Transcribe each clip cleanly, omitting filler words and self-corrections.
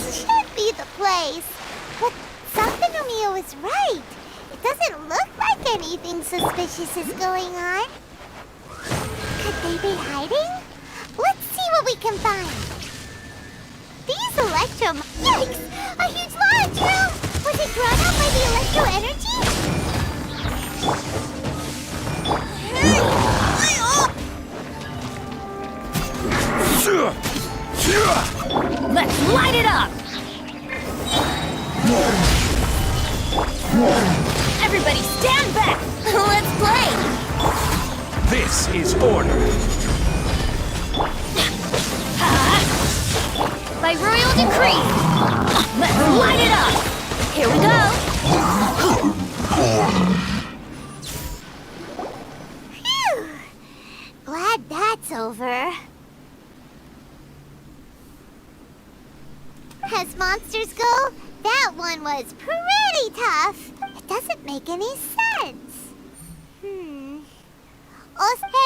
This should be the place. But Sangonomiya was right. It doesn't look like anything suspicious is going on. Could they be hiding? Let's see what we can find. These Yikes! A huge launch! Was it drawn out by the electro energy? Let's light it up! Everybody stand back! Let's play! This is order. By royal decree! Let's light it up! Here we go! Phew! Glad that's over. As monsters go, that one was pretty tough. It doesn't make any sense.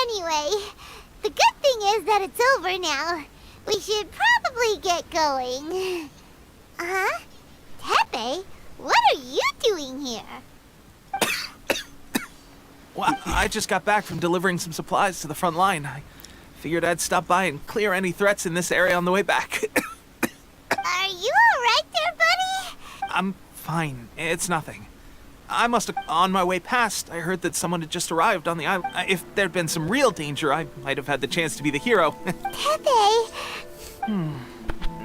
Anyway, the good thing is that it's over now. We should probably get going. Tepe, what are you doing here? Well, I just got back from delivering some supplies to the front line. I figured I'd stop by and clear any threats in this area on the way back. Are you alright there, buddy? I'm fine. It's nothing. I must have, on my way past, I heard that someone had just arrived on the island. If there'd been some real danger, I might have had the chance to be the hero. Tepe!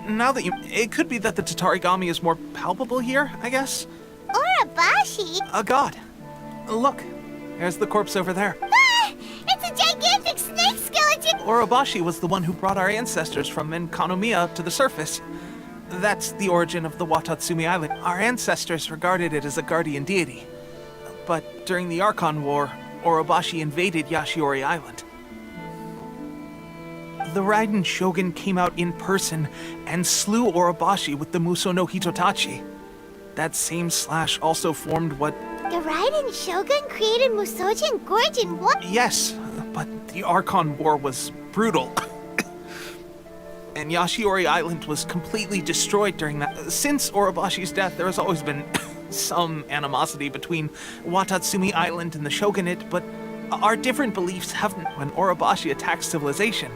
Now that it could be that the Tatarigami is more palpable here, I guess? Urabashi? A god. Look, there's the corpse over there. Ah! It's a gigantic snake skeleton! Urabashi was the one who brought our ancestors from Enkanomiya to the surface. That's the origin of the Watatsumi Island. Our ancestors regarded it as a guardian deity. But during the Archon War, Urabashi invaded Yashiori Island. The Raiden Shogun came out in person and slew Urabashi with the Muso no Hitotachi. That same slash also formed what... The Raiden Shogun created Musojin Gorge in what? Yes, but the Archon War was brutal. And Yashiori Island was completely destroyed during that. Since Urabashi's death, there has always been some animosity between Watatsumi Island and the Shogunate, but our different beliefs haven't. When Urabashi attacked civilization,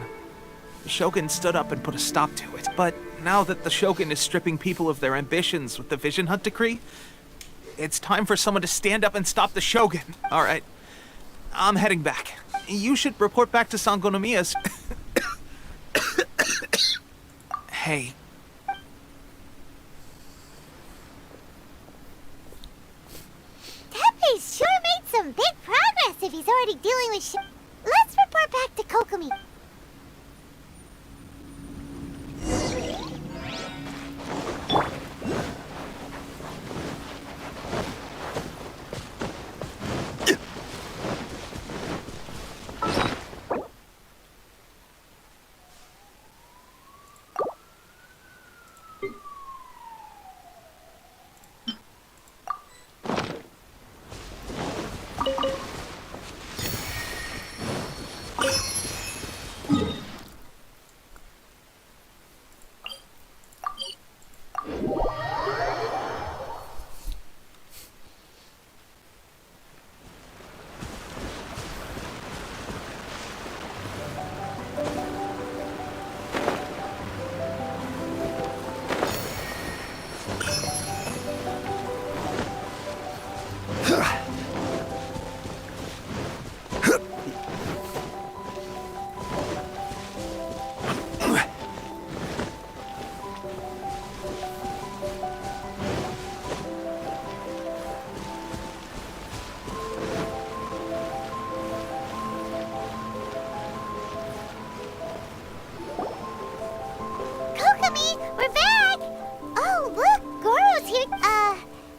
the Shogun stood up and put a stop to it. But now that the Shogun is stripping people of their ambitions with the Vision Hunt Decree, it's time for someone to stand up and stop the Shogun. All right, I'm heading back. You should report back to Sangonomiya's... Hey. Tepe's sure made some big progress if he's already dealing with shit. Let's report back to Kokomi.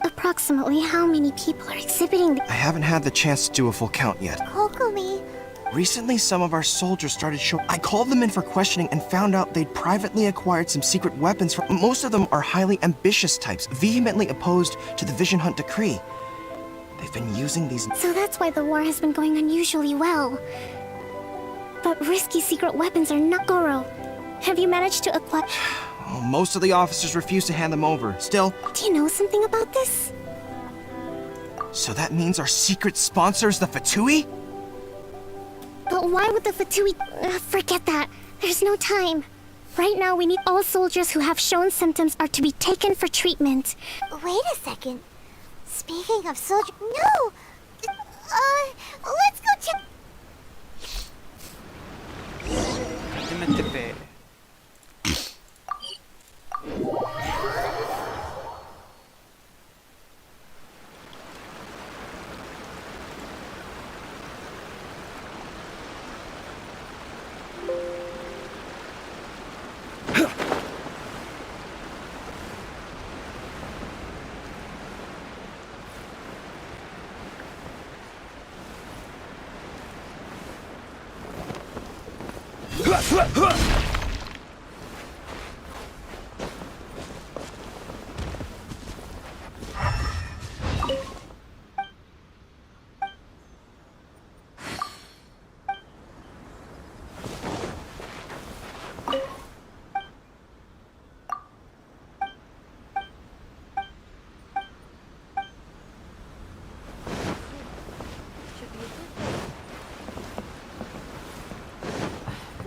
Approximately how many people are exhibiting I haven't had the chance to do a full count yet. Kokomi. Recently, some of our soldiers started showing. I called them in for questioning and found out they'd privately acquired some secret weapons. Most of them are highly ambitious types, vehemently opposed to the Vision Hunt Decree. They've been using these... So that's why the war has been going unusually well. But risky secret weapons are not Goro. Have you managed to acquire... Oh, most of the officers refuse to hand them over. Still, Do you know something about this? so that means our secret sponsor is the Fatui? But why would the Fatui... forget that. There's no time. Right now, we need all soldiers who have shown symptoms are to be taken for treatment. Wait a second. Speaking of soldier... No! Let's go check... Imitabe.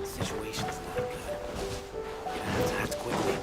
Situation's not good. You're gonna have to act quickly.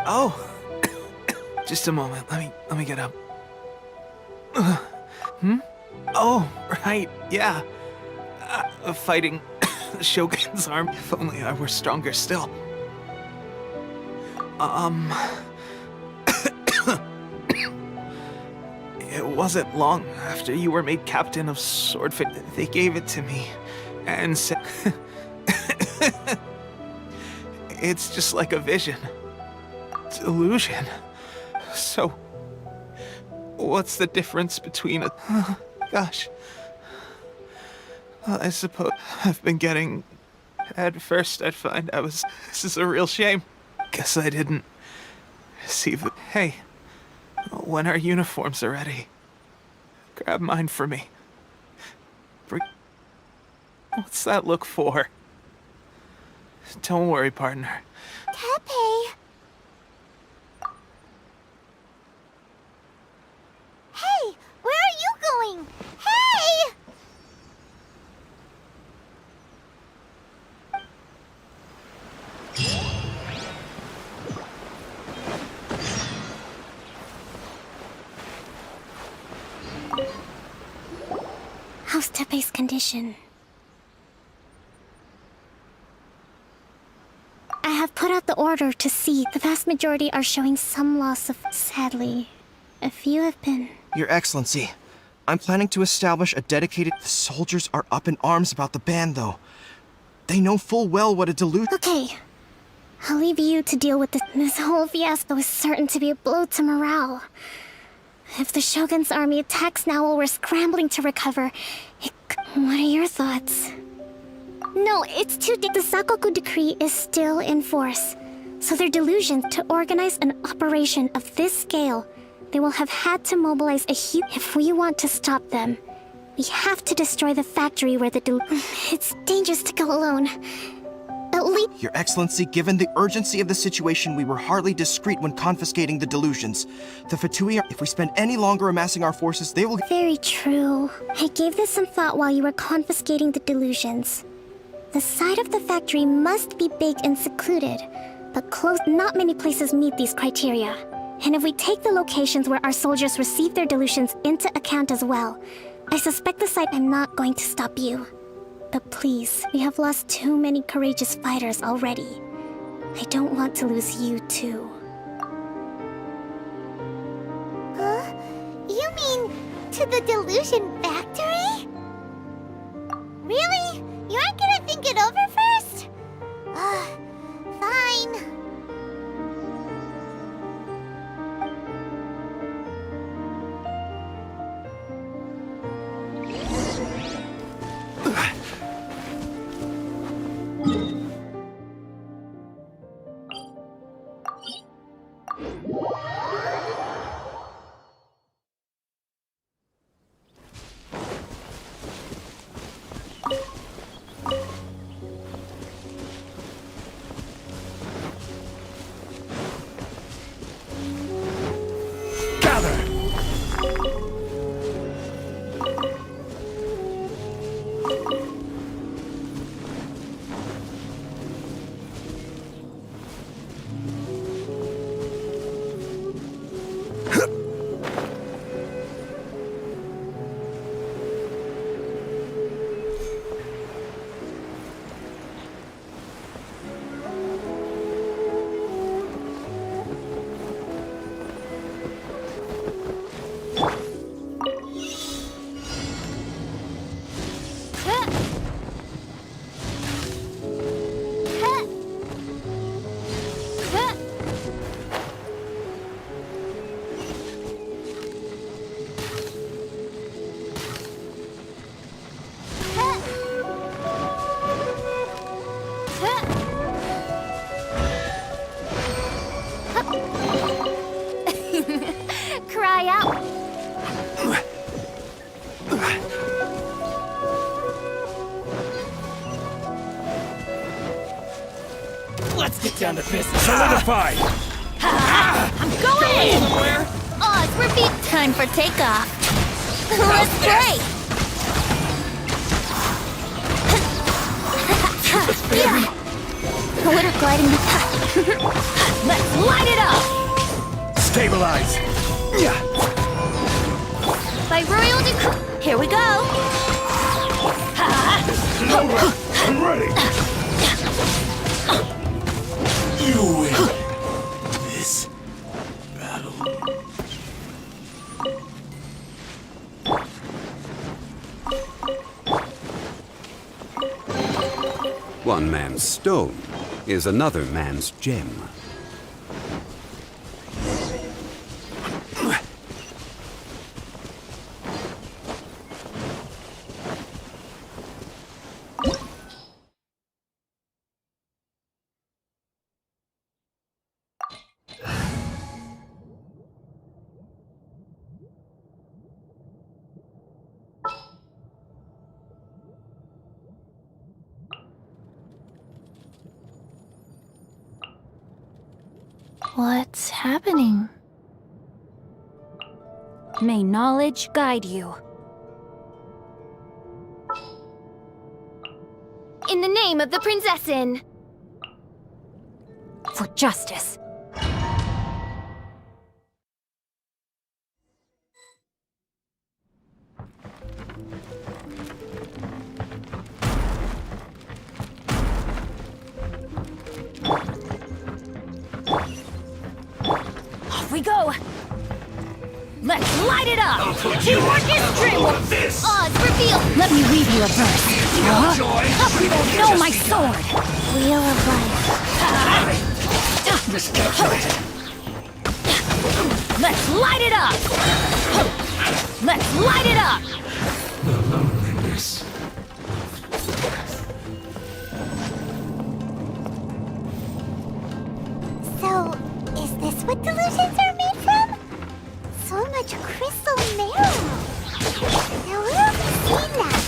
Oh, just a moment. Let me get up. Oh, right. Yeah. Fighting the Shogun's army. If only I were stronger still. It wasn't long after you were made captain of Swordfit. They gave it to me and said, it's just like a vision. Delusion. So, what's the difference between a... Gosh. I suppose I've been getting... At first, I'd find this is a real shame. Guess I didn't see the... Hey, when our uniforms are ready, grab mine for me. What's that look for? Don't worry, partner. Tepe. Hey, where are you going? Hey! How's Tepe's condition? I have put out the order to see. The vast majority are showing some loss of... Sadly, a few have been... Your Excellency, I'm planning to establish a dedicated... The soldiers are up in arms about the ban, though. They know full well what a delusion... Okay. I'll leave you to deal with this. This whole fiasco is certain to be a blow to morale. If the Shogun's army attacks now while we're scrambling to recover, what are your thoughts? No, it's too deep. The Sakoku decree is still in force. So their delusion to organize an operation of this scale, they will have had to mobilize a huge... If we want to stop them, we have to destroy the factory where the It's dangerous to go alone. At least... Your Excellency, given the urgency of the situation, we were hardly discreet when confiscating the delusions. The Fatui are... If we spend any longer amassing our forces, they will... Very true. I gave this some thought while you were confiscating the delusions. The side of the factory must be big and secluded, but close. Not many places meet these criteria. And if we take the locations where our soldiers receive their delusions into account as well, I suspect the site... I'm not going to stop you. But please, we have lost too many courageous fighters already. I don't want to lose you too. Huh? You mean to the delusion factory? Really? You aren't gonna think it over first? Fine. Cry out. Let's get down to business. Solidify! I'm going in! Odds repeat. Time for takeoff. Let's play! Yeah. Water gliding. Let's light it up! Stabilize! Yeah. By royal decree. Here we go! I'm ready! You win! One man's stone is another man's gem. What's happening? May knowledge guide you. In the name of the Prinzessin! For justice. Off we go! Let's light it up! Teamwork is dreamwork! Odds reveal! Let me read you a verse. Huh? You don't know my sword! Wheel of life. Miscalculated. Let's light it up! Let's light it up! The loneliness. So, is this what delusions are made from? So much crystal marrow. Now where have we seen that?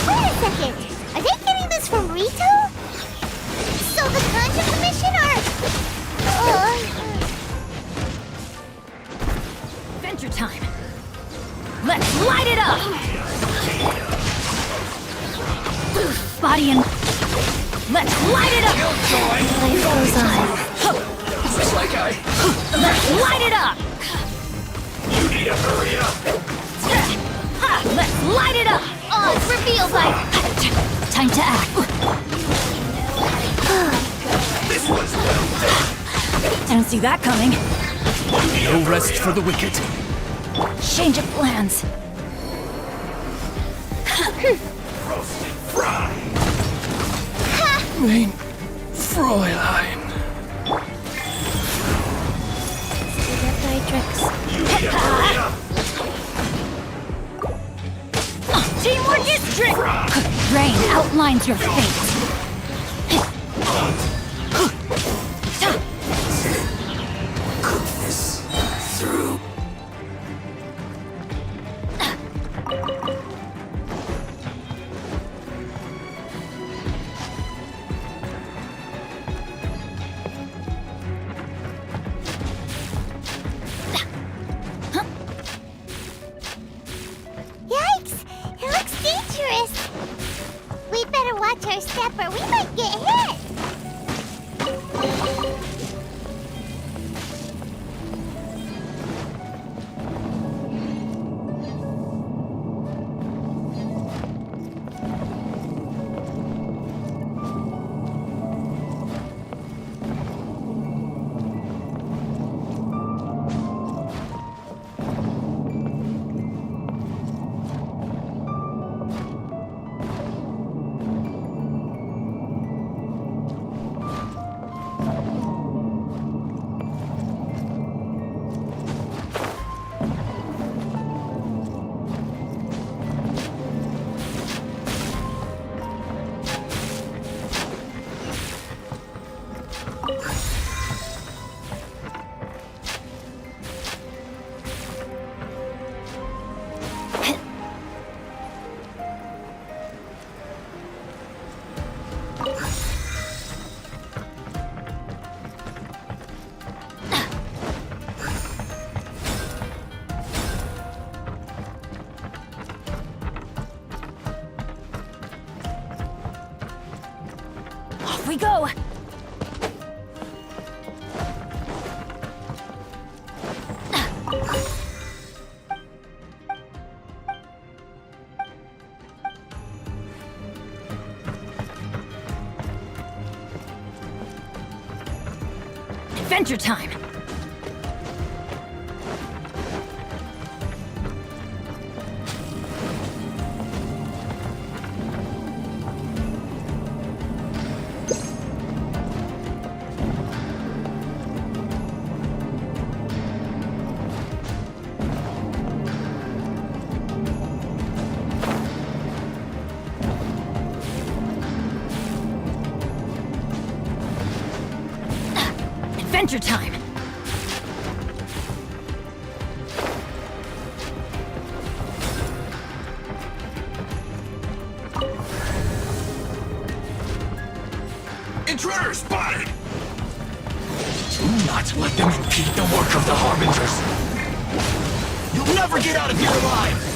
Wait a second. Are they getting this from Rito? So the Conjure Commission are... Adventure time! Let's light it up! Body and... Let's light it up! Life goes on. Looks like Let's light it up! You need to hurry up. Let's light it up! Odds reveal by... Time to act. This one's well done. I don't see that coming. No rest for the wicked. Change of plans. Roasted fry. Mein Fräulein. You need to hurry up. Teamwork is trick! Rain outlines your fate. Goodness. Through. Yikes! It looks dangerous. We'd better watch our step or we might get hit. Off we go! Adventure time! soldier time. Intruder spotted! Do not let them impede the work of the Harbingers. You'll never get out of here alive!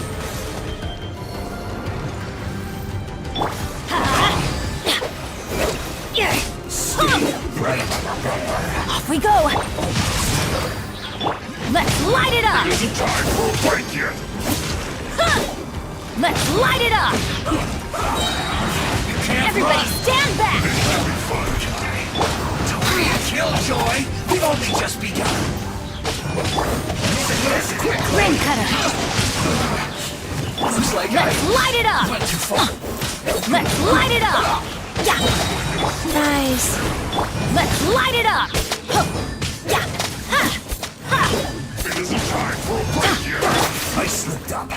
Off we go! Let's light it up! Isn't time for a break yet! Let's light it up! You can't Everybody run. stand back! Don't be a killjoy! We've only just begun! Quick! Rain cutter! Looks like Let's light it up! went too far. Let's light it up! Yeah! Guys, Let's light it up! Huh. Yeah! Ha! Ha! It isn't time for a break yet! I slipped up.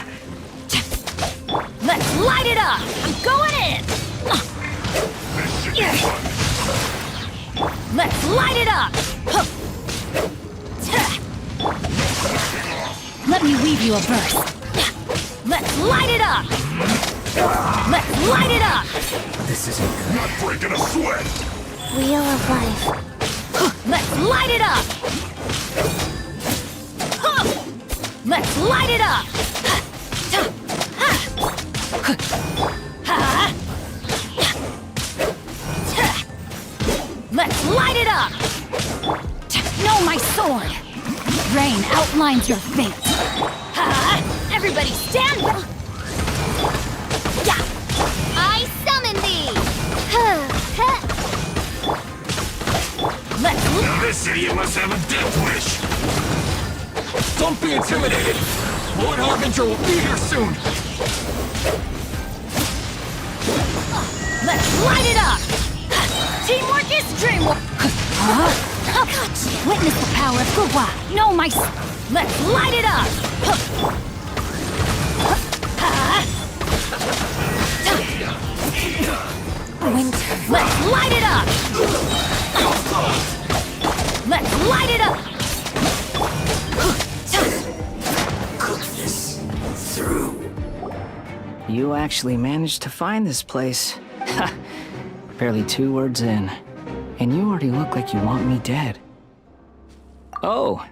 Let's light it up! I'm going in! This should be Yeah. fun. Let's light it up! Huh. Let me weave you a verse. Let's light it up! Let's light it up! This isn't good. Not breaking a sweat! wheel of life. Let's light it up! Huh. Let's light it up! Let's light it up! No, my sword! Rain outlines your fate. Everybody stand back! Yeah! I summon thee! Let's Now this idiot must have a death wish! Don't be intimidated! Lord Harbinger will be here soon! Let's light it up! Teamwork is dreamwork! Witness the power of Gugwa! No, my... Let's light it up! Winter. Let's light it up! Let's light it up! Cook this through. You actually managed to find this place. Ha! Barely 2 words in. And you already look like you want me dead. Oh,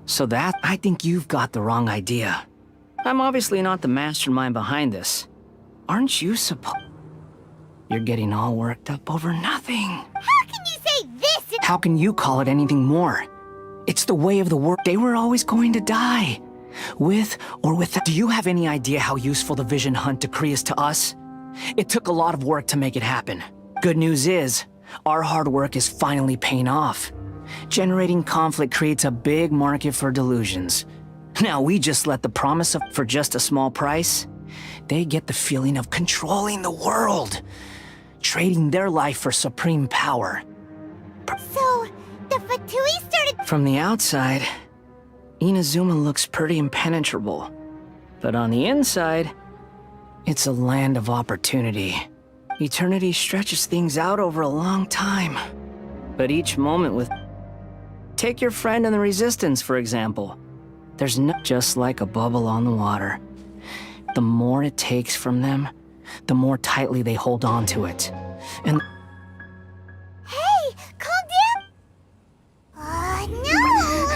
so that... I think you've got the wrong idea. I'm obviously not the mastermind behind this. Aren't you supposed... You're getting all worked up over nothing. How can you say this? How can you call it anything more? It's the way of the world. They were always going to die. With or without. Do you have any idea how useful the Vision Hunt decree is to us? It took a lot of work to make it happen. Good news is, our hard work is finally paying off. Generating conflict creates a big market for delusions. Now we just let the promise of for just a small price. They get the feeling of controlling the world. Trading their life for supreme power. So, the Fatui started... From the outside, Inazuma looks pretty impenetrable. But on the inside, it's a land of opportunity. Eternity stretches things out over a long time. But each moment with... Take your friend in the Resistance, for example. There's no... Just like a bubble on the water. The more it takes from them, the more tightly they hold on to it. And... Hey, calm down! No!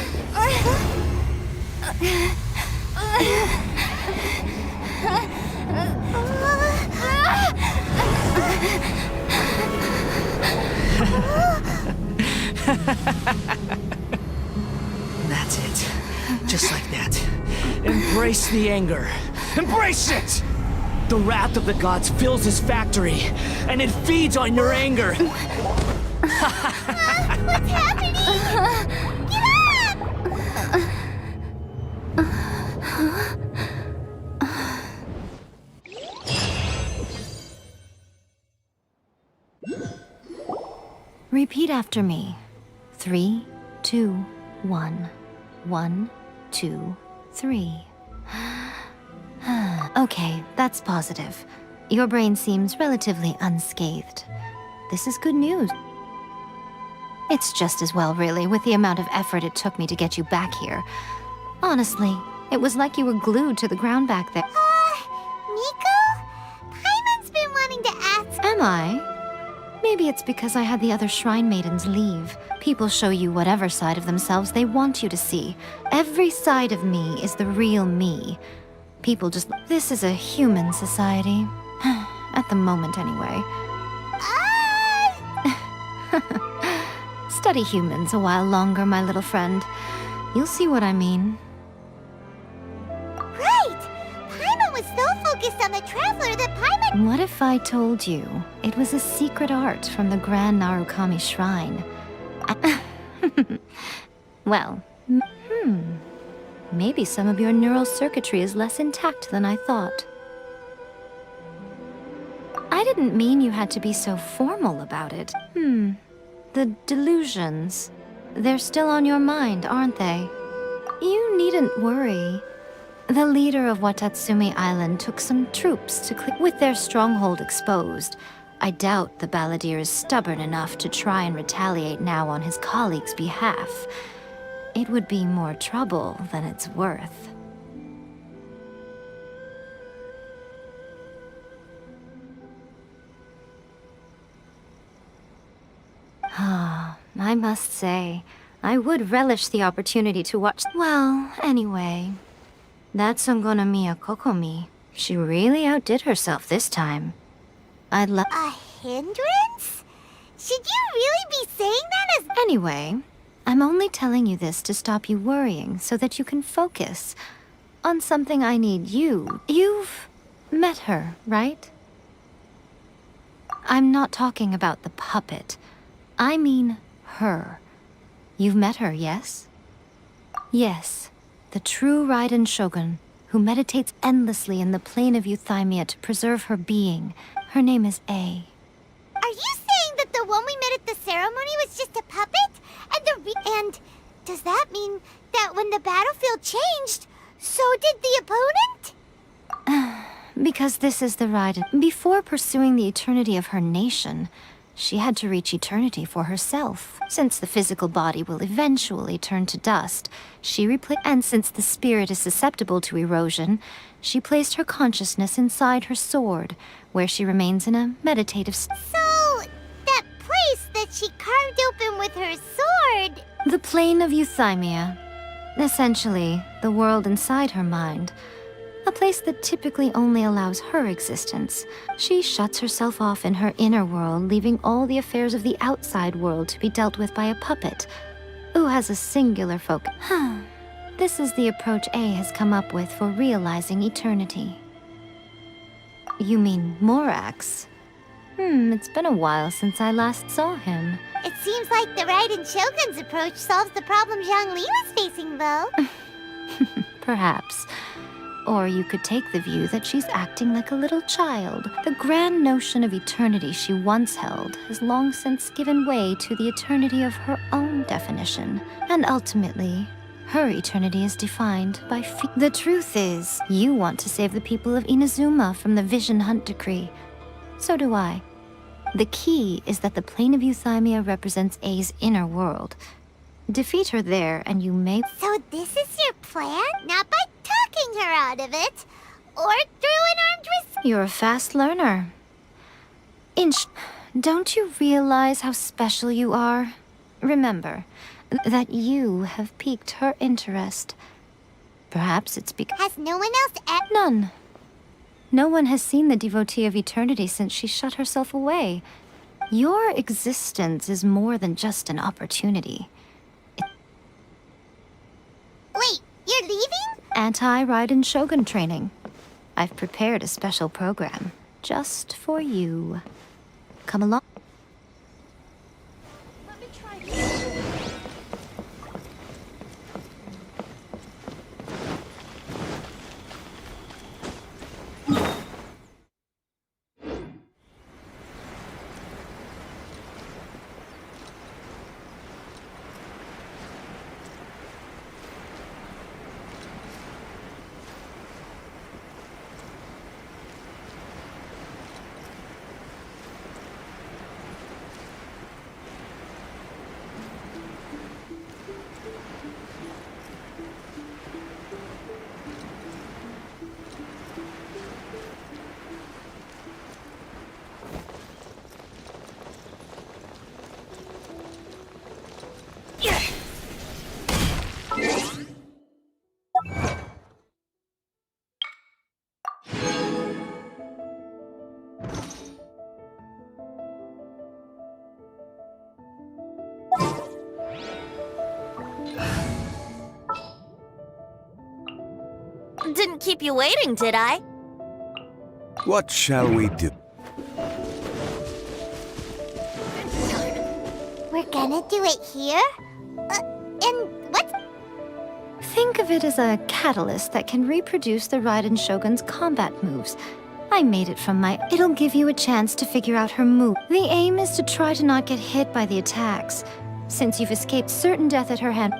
That's it. Just like that. Embrace the anger. Embrace it! The wrath of the gods fills this factory, and it feeds on your anger. What's happening? Get up! Repeat after me. 3, 2, 1. 1, 2, 3. Okay, that's positive. Your brain seems relatively unscathed. This is good news. It's just as well, really, with the amount of effort it took me to get you back here. Honestly, it was like you were glued to the ground back there. Nico? Paimon's been wanting to ask. Am I? Maybe it's because I had the other Shrine Maidens leave. People show you whatever side of themselves they want you to see. Every side of me is the real me. People just... This is a human society. At the moment, anyway. Study humans a while longer, my little friend. You'll see what I mean. Right! Paimon was so focused on the Traveler that Paimon... What if I told you it was a secret art from the Grand Narukami Shrine? Well, maybe some of your neural circuitry is less intact than I thought. I didn't mean you had to be so formal about it. The delusions. They're still on your mind, aren't they? You needn't worry. The leader of Watatsumi Island took some troops to clear with their stronghold exposed. I doubt the balladeer is stubborn enough to try and retaliate now on his colleague's behalf. It would be more trouble than it's worth. I must say, I would relish the opportunity to watch... Well, anyway, that's Songonomiya Kokomi. She really outdid herself this time. I'd love... A hindrance? Should you really be saying that as... Anyway, I'm only telling you this to stop you worrying so that you can focus on something I need you. You've met her, right? I'm not talking about the puppet. I mean her. You've met her, yes? Yes, the true Raiden Shogun, who meditates endlessly in the plane of Euthymia to preserve her being. Her name is A. Are you saying that the one we met at the ceremony was just a puppet? And does that mean that when the battlefield changed, so did the opponent? Because this is the Raiden. Before pursuing the eternity of her nation, she had to reach eternity for herself. Since the physical body will eventually turn to dust, and since the spirit is susceptible to erosion, she placed her consciousness inside her sword, where she remains in a meditative So, that place that she carved open with her sword... The plane of Euthymia. Essentially, the world inside her mind. A place that typically only allows her existence. She shuts herself off in her inner world, leaving all the affairs of the outside world to be dealt with by a puppet, who has a singular focus. This is the approach A has come up with for realizing eternity. You mean Morax? It's been a while since I last saw him. It seems like the Raiden Shogun's approach solves the problem Zhang Li was facing, though. Perhaps. Or you could take the view that she's acting like a little child. The grand notion of eternity she once held has long since given way to the eternity of her own definition. And ultimately, her eternity is defined by The truth is, you want to save the people of Inazuma from the Vision Hunt decree. So do I. The key is that the plane of Euthymia represents A's inner world. Defeat her there, and you may... So this is your plan? Not by talking her out of it, or through an armed resistance? You're a fast learner. Don't you realize how special you are? Remember that you have piqued her interest. Perhaps it's because... Has no one else None. No one has seen the devotee of eternity since she shut herself away. Your existence is more than just an opportunity. Wait, you're leaving? Anti-Raiden Shogun training. I've prepared a special program just for you. Come along. Let me try this. Didn't keep you waiting, did I? What shall we do? We're gonna do it here? And what's... Think of it as a catalyst that can reproduce the Raiden Shogun's combat moves. I made it from my... It'll give you a chance to figure out her move. The aim is to try to not get hit by the attacks, since you've escaped certain death at her hand.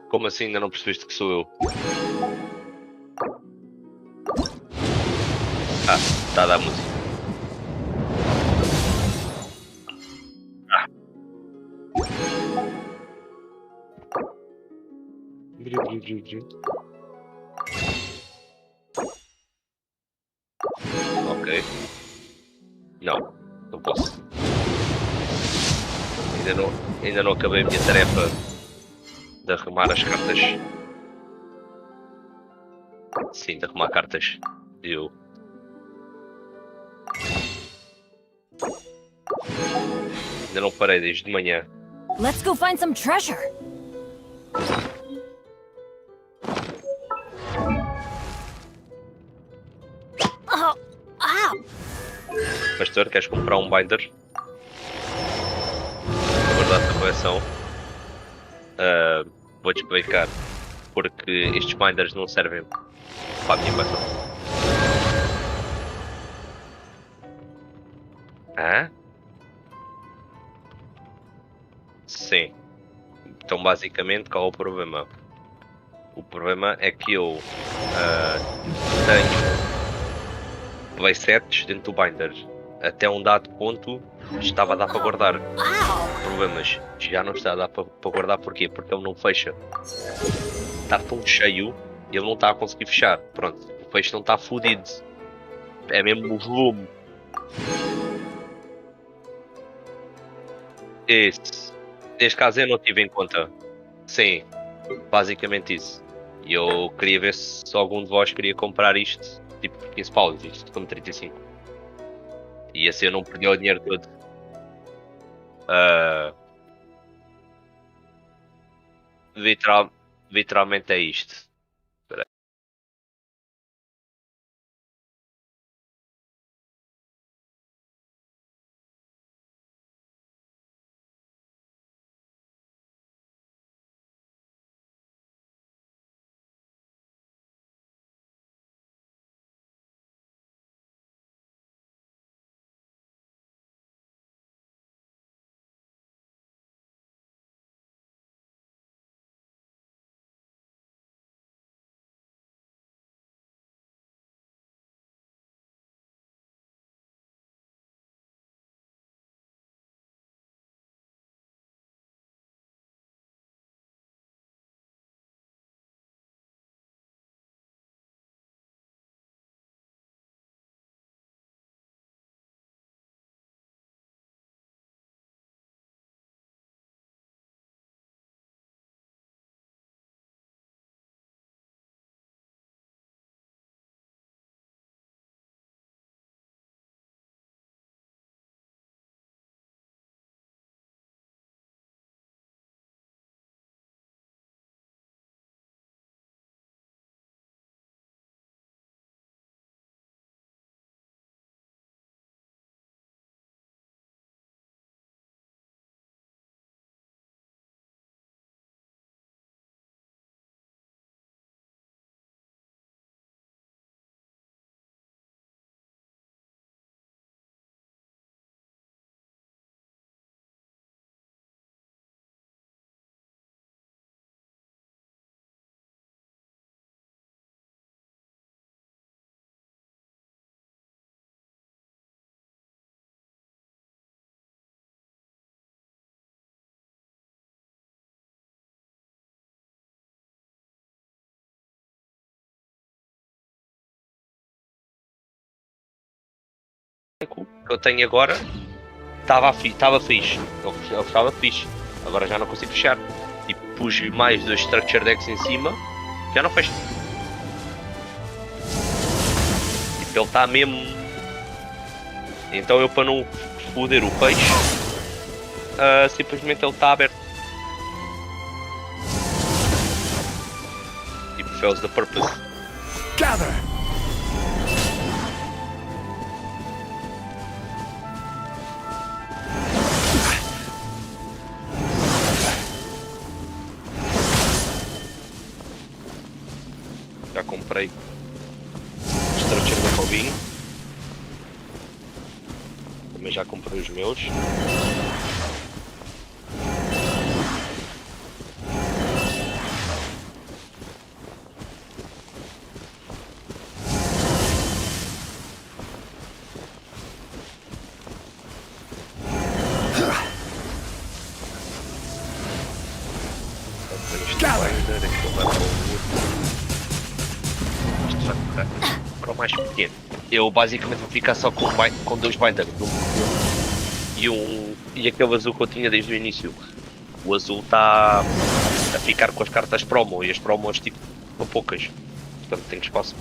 Como assim ainda não percebeste que sou eu? Ah, está a dar música. Ah. Ok. Não, não posso. Ainda não acabei a minha tarefa de arrumar as cartas. Sim, de arrumar cartas. Eu. Ainda não parei desde de manhã. Let's go find some treasure. Oh, ow. Pastor, queres comprar um binder? Na verdade, a coleção. Vou-te explicar. Porque estes binders não servem para a minha coleção. Hã? Sim. Então, basicamente, qual é o problema? O problema é que eu tenho playsets dentro do binder. Até um dado ponto estava a dar para guardar. Problemas, já não está a dar para guardar. Porquê? Porque ele não fecha. Está tão cheio e ele não está a conseguir fechar. Pronto, o peixe não está fodido. É mesmo o volume. Esse. Neste caso eu não tive em conta. Sim, basicamente isso. E eu queria ver se algum de vós queria comprar isto. Tipo 15 paus, isto como 35. E assim eu não perdi o dinheiro todo. Literalmente é isto. que eu tenho agora estava fixe. Ele estava fixe. Agora já não consigo fechar. E pus mais 2 structure decks em cima, já não fecha. Tipo, ele está mesmo. Então eu, para não foder o peixe, simplesmente ele está aberto. Tipo, fails the purpose. Gather! Já comprei structure do Robinho. Também já comprei os meus. Para o mais pequeno. Eu basicamente vou ficar só com 2 binders. E aquele azul que eu tinha desde o início. O azul está a ficar com as cartas promo e as promos tipo são poucas. Portanto tenho espaço.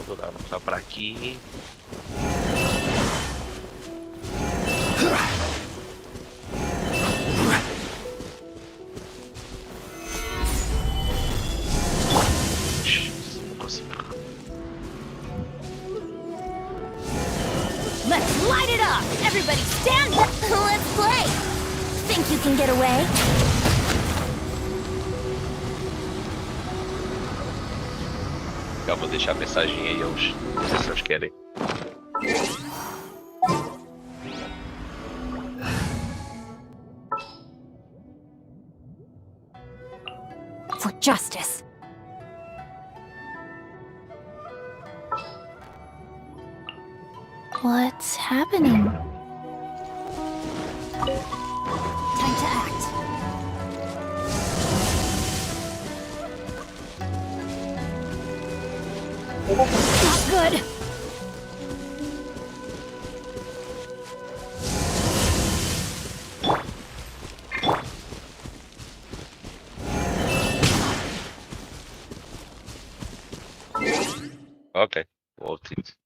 Vou dar só para aqui. Não consigo. Let's light it up! Everybody stand up! Let's play. Think you can get away? Já vou deixar a mensagem aí eles. Não sei se eles querem. For justice. What's happening? Time to act. Not good. Ok, vou it.